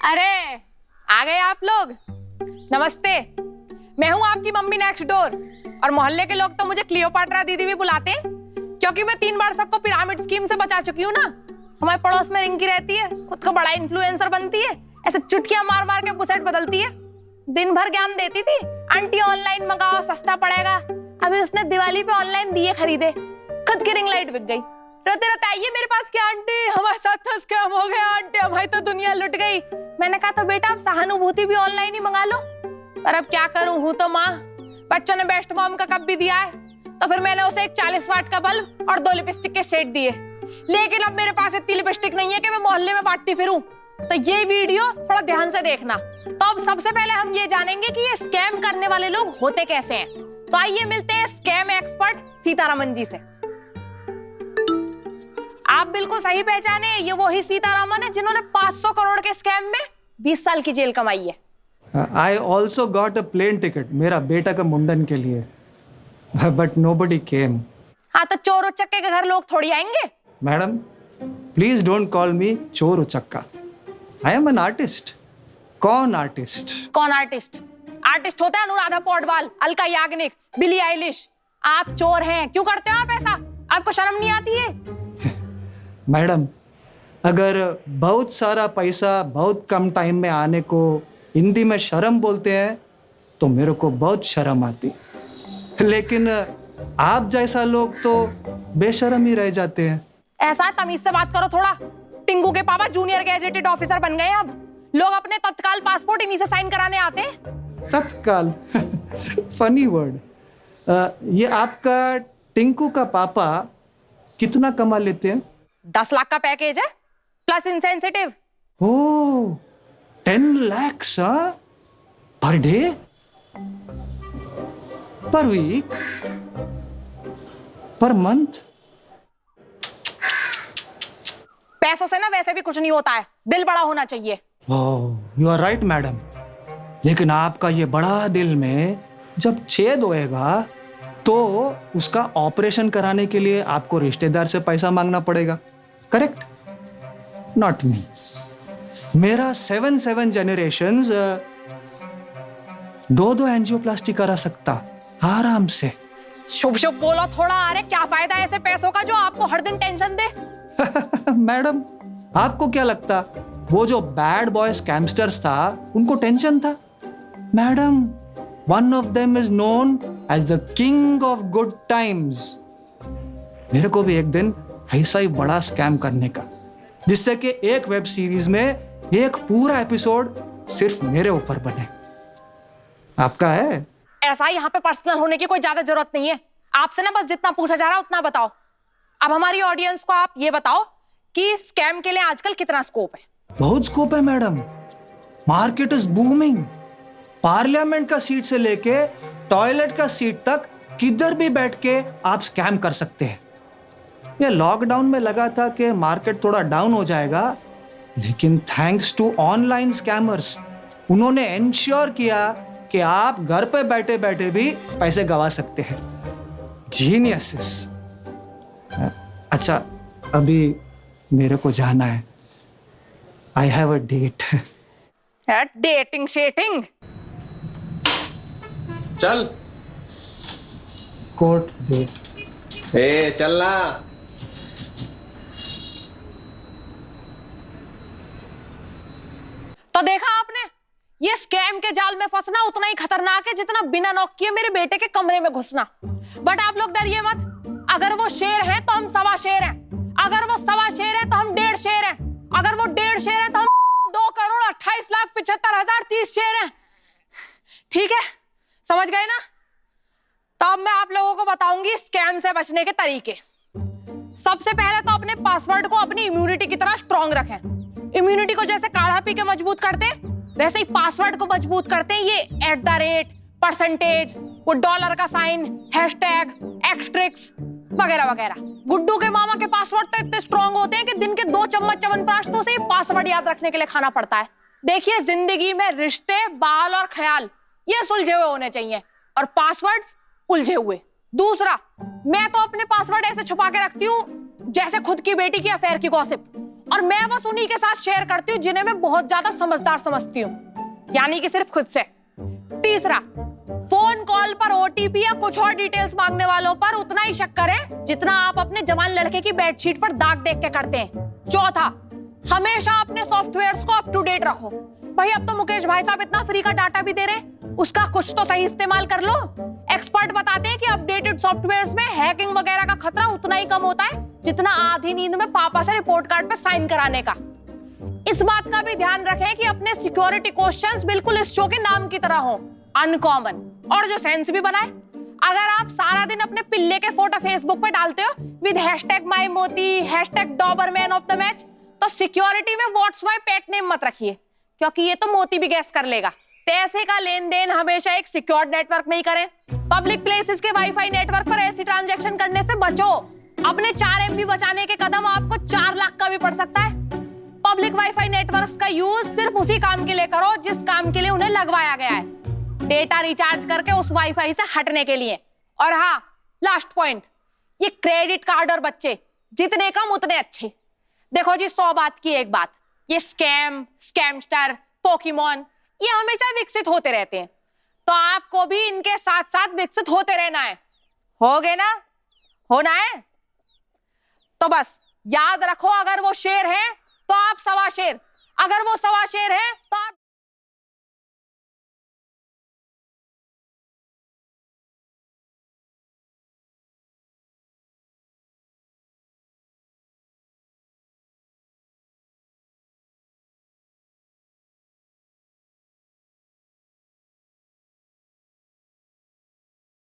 अरे आ गए आप लोग। नमस्ते, मैं हूँ आपकी मम्मी नेक्स्ट डोर। और मोहल्ले के लोग तो मुझे क्लियोपाट्रा दीदी भी बुलाते हैं, क्योंकि मैं 3 बार सबको पिरामिड स्कीम से बचा चुकी हूँ ना। हमारे पड़ोस में रिंकी रहती है, खुद को बड़ा इन्फ्लुएंसर बनती है, ऐसे चुटकियां मार मार के पुसेट बदलती है। दिन भर ज्ञान देती थी, आंटी ऑनलाइन मंगाओ सस्ता पड़ेगा। अभी उसने दिवाली पे ऑनलाइन दिए खरीदे, खुद की रिंग लाइट बिक गई। रोते रोते आइए मेरे पास कि आंटी हमारे साथ तो स्कैम हो गया, आंटी हमारी तो दुनिया लुट गई। मैंने कहा तो बेटा आप सहानुभूति भी ऑनलाइन ही मंगा लो। पर अब क्या करूं, हूं तो माँ। बच्चों ने बेस्ट मॉम का कप भी दिया है, तो फिर मैंने उसे एक 40 वाट का बल्ब और 2 लिपस्टिक के सेट दिए। लेकिन अब मेरे पास इतनी लिपस्टिक नहीं है कि मैं मोहल्ले में बांटती फिरूं। तो ये वीडियो थोड़ा ध्यान से देखना। तो अब सबसे पहले हम ये जानेंगे कि ये स्कैम करने वाले लोग होते कैसे हैं। तो आइए मिलते हैं स्कैम एक्सपर्ट सीतारमन जी से। आप बिल्कुल सही पहचाने, ये वही सीतारमन है जिन्होंने 500 करोड़ के स्कैम में 20 साल की जेल कमाई है। I also got a plane ticket मेरा बेटा का मुंडन के लिए, but nobody came. हाँ तो चोर उचक्के के घर लोग थोड़ी आएंगे। Madam, please don't call me चोर उचक्का. I am an artist. कौन आर्टिस्ट? कौन आर्टिस्ट? आर्टिस्ट होता है अनुराधा पौडवाल, अलका याग्निक, बिली आइलिश। आप चोर हैं, क्यों करते हो आप ऐसा? आपको शर्म नहीं आती है? मैडम, अगर बहुत सारा पैसा बहुत कम टाइम में आने को हिंदी में शर्म बोलते हैं तो मेरे को बहुत शर्म आती, लेकिन आप जैसा लोग तो बेशर्म ही रह जाते हैं। ऐसा तमीज से बात करो थोड़ा। टिंगू के पापा जूनियर गैजेटेड ऑफिसर बन गए। अब लोग अपने तत्काल पासपोर्ट इन्हीं से साइन कराने आते हैं। तत्काल फनी वर्ड। ये आपका टिंकू का पापा कितना कमा लेते हैं? 10 लाख का पैकेज है प्लस इंसेंसिटिव। ओह, 10 लाख पर डे, पर वीक, पर मंथ? पैसों से ना वैसे भी कुछ नहीं होता है, दिल बड़ा होना चाहिए। ओह, यू आर राइट मैडम, लेकिन आपका ये बड़ा दिल में जब छेद होएगा तो उसका ऑपरेशन कराने के लिए आपको रिश्तेदार से पैसा मांगना पड़ेगा, करेक्ट? Not me. मेरा 7 जनरेशंस 2 एंजियोप्लास्टी करा सकता आराम से। शुभ शुभ बोलो थोड़ा। अरे क्या फायदा ऐसे पैसों का जो आपको हर दिन टेंशन दे। मैडम, आपको क्या लगता वो जो बैड बॉय स्कैमस्टर्स था उनको टेंशन था? Madam, one of them is known as the king of good times. मेरे को भी एक दिन ऐसा ही बड़ा स्कैम करने का, जिससे कि एक वेब सीरीज में एक पूरा एपिसोड सिर्फ मेरे ऊपर बने। आपका है? ऐसा यहाँ पे पर्सनल होने की कोई ज्यादा जरूरत नहीं है। आपसे ना बस जितना पूछा जा रहा है उतना बताओ। अब हमारी ऑडियंस को आप ये बताओ कि स्कैम के लिए आजकल कितना स्कोप है? बहुत स्कोप है madam. Market is booming. Parliament का सीट से लेके टॉयलेट का सीट तक किधर भी बैठ के आप स्कैम कर सकते हैं। ये लॉकडाउन में लगा था कि मार्केट थोड़ा डाउन हो जाएगा, लेकिन थैंक्स टू ऑनलाइन स्कैमर्स उन्होंने एंश्योर किया कि आप घर पे बैठे बैठे भी पैसे गवा सकते हैं। जीनियसेस। अच्छा, अभी मेरे को जाना है। I have a date. Dating शेटिंग? चल। Court date. ए चलना। तो देखा आपने, ये स्कैम के जाल में फंसना उतना ही खतरनाक है जितना बिना नॉक किए मेरे बेटे के कमरे में घुसना। बट आप लोग डरिए मत। अगर वो शेर है तो हम 1.25 शेर हैं। अगर वो 1.25 शेर है तो हम 1.5 शेर हैं। अगर वो 1.5 शेर है तो हम 2,28,75,030 शेर हैं। ठीक है, समझ गए ना? तो अब मैं आप लोगों को बताऊंगी स्कैम से बचने के तरीके। सबसे पहले तो अपने पासवर्ड को अपनी इम्यूनिटी की तरह स्ट्रॉन्ग रखें। इम्यूनिटी को जैसे काढ़ा पी के मजबूत करते हैं, वैसे ही पासवर्ड को मजबूत करते हैं ये @ परसेंटेज, वो डॉलर का साइन, हैशटैग, एक्सट्रिक्स वगैरह वगैरह। गुड्डू के मामा के पासवर्ड तो इतने स्ट्रॉन्ग होते हैं कि दिन के 2 चम्मच च्यवनप्राश तो उसे पासवर्ड याद रखने के लिए खाना पड़ता है। देखिए, जिंदगी में रिश्ते, बाल और ख्याल ये सुलझे हुए होने चाहिए और पासवर्ड्स उलझे हुए। दूसरा, मैं तो अपने पासवर्ड ऐसे छुपा के रखती हूँ जैसे खुद की बेटी की अफेयर की गॉसिप। और मैं बस उन्हीं के साथ शेयर करती हूँ जिन्हें मैं बहुत ज्यादा समझदार समझती हूँ, यानी कि सिर्फ खुद से। तीसरा, फोन कॉल पर ओटीपी या कुछ और डिटेल्स मांगने वालों पर उतना ही शक करें जितना आप अपने जवान लड़के की बेडशीट पर दाग देख के करते हैं। चौथा, हमेशा अपने सॉफ्टवेयर्स को अप टू डेट रखो। भाई अब तो मुकेश भाई साहब इतना फ्री का डाटा भी दे रहे हैं, उसका कुछ तो सही इस्तेमाल कर लो। एक्सपर्ट बताते हैं कि अपडेटेड सॉफ्टवेयर्स में हैकिंग वगैरह का खतरा उतना ही कम होता है जितना आधी नींद में पापा से रिपोर्ट कार्ड पे साइन कराने का। इस बात का भी ध्यान रखें कि अपने सिक्योरिटी क्वेश्चंस बिल्कुल इस शो के नाम की तरह हो, अनकॉमन और जो सेंस भी बनाए। अगर आप सारा दिन अपने पिल्ले के फोटो फेसबुक पे डालते हो with #myMoti, #Doberman of the match, तो सिक्योरिटी में व्हाट्स माय पेट नेम मत रखिए, क्योंकि ये तो मोती भी गैस कर लेगा। पैसे का लेन देन हमेशा एक सिक्योर्ड नेटवर्क में ही करें। पब्लिक प्लेसेस के वाईफाई नेटवर्क पर ऐसी ट्रांजैक्शन करने से बचो। अपने 4 MB बचाने के कदम आपको 4 लाख का भी पड़ सकता है। पब्लिक वाईफाई नेटवर्क्स का यूज सिर्फ उसी काम के लिए करो जिस काम के लिए उन्हें लगवाया गया है, डेटा रिचार्ज करके उस वाईफाई से हटने के लिए। और हाँ, लास्ट पॉइंट, ये क्रेडिट कार्ड और बच्चे जितने कम उतने अच्छे। देखो जी, 100 बात की एक बात, ये स्कैम, स्कैमस्टर, पोकेमॉन ये हमेशा विकसित होते रहते हैं, तो आपको भी इनके साथ साथ विकसित होते रहना है। हो गए ना? होना है तो बस याद रखो, अगर वो शेर है तो आप 1.25 शेर, अगर वो 1.25 शेर है तो आप